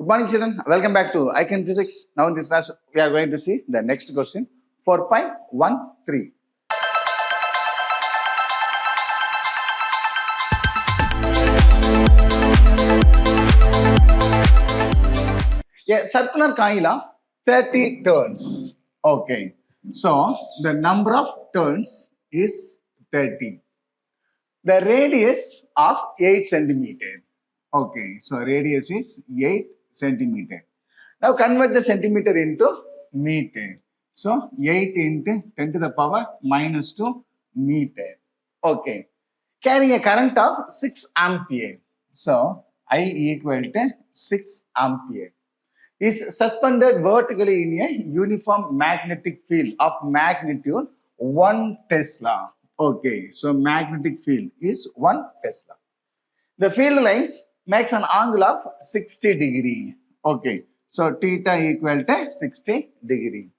Good morning, children. Welcome back to ICAN Physics. Now in this class, we are going to see the next question, 4.13. A circular coil of 30 turns. Okay. So, the number of turns is 30. The radius of 8 centimeter. Okay. So, radius is 8 centimeter. Now, convert the centimeter into meter. So, 8 into 10 to the power minus 2 meter. Okay. Carrying a current of 6 ampere. So, I equal to 6 ampere. Is suspended vertically in a uniform magnetic field of magnitude 1 Tesla. Okay, so magnetic field is 1 Tesla. The field lines makes an angle of 60 degree. Okay, so theta equal to 60 degree.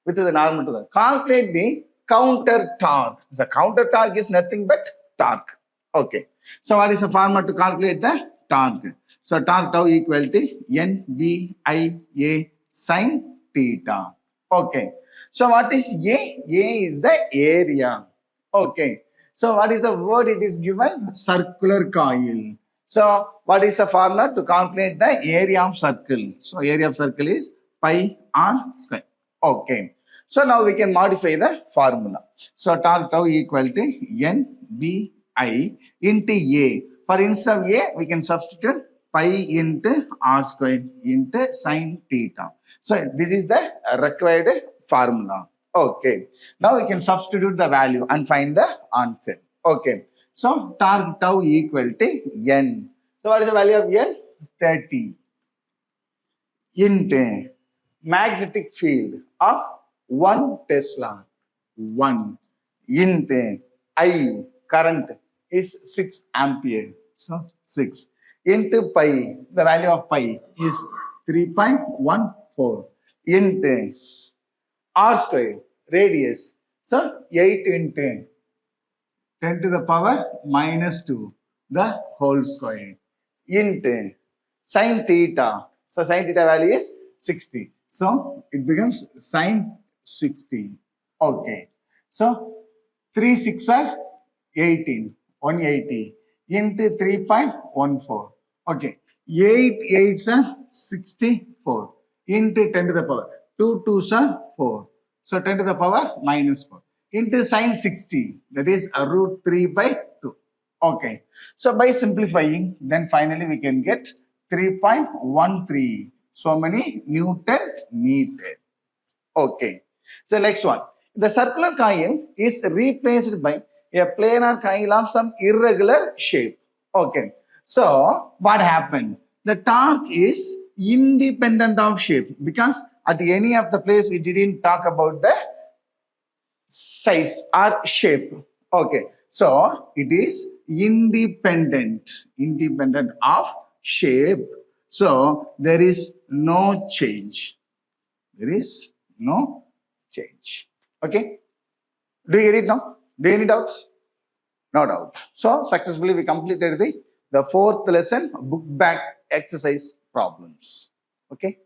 With the normal to the calculate the counter torque. The counter torque is nothing but torque. Okay, so what is the formula to calculate the torque? So torque tau equal to NVIA sin theta. Okay. So what is A? A is the area. Okay. So what is the word it is given? Circular coil. So what is the formula to calculate the area of circle? So area of circle is pi r square. Okay. So now we can modify the formula. So torque tau equal to NVI into A. For instead of A, we can substitute pi into r square into sin theta. So this is the required formula. Okay. Now we can substitute the value and find the answer. Okay. So torque tau equal to N. So what is the value of N? 30 into magnetic field of 1 Tesla. 1 into I current is 6 ampere. So 6 into pi, the value of pi is 3.14 into r square, radius. So 8 into 10 to the power minus 2, the whole square, into sin theta. So sin theta value is 60. So it becomes sin 60. Okay. So 3 6 are 18, 180 into 3.14. Okay. 8 8s are 64 into 10 to the power. 2 2s are 4. So 10 to the power minus 4 into sin 60. That is a root 3 by 2. Okay. So by simplifying, then finally we can get 3.13. So many Newton meter. Okay. So next one. The circular coil is replaced by a planar coil of some irregular shape. Okay. So what happened? The torque is independent of shape because at any of the place we didn't talk about the size or shape. Okay. So it is independent of shape. So there is no change. There is no change. Okay. Do you get it now? Do you have any doubts? No doubt. So successfully we completed the fourth lesson, book back exercise problems. Okay.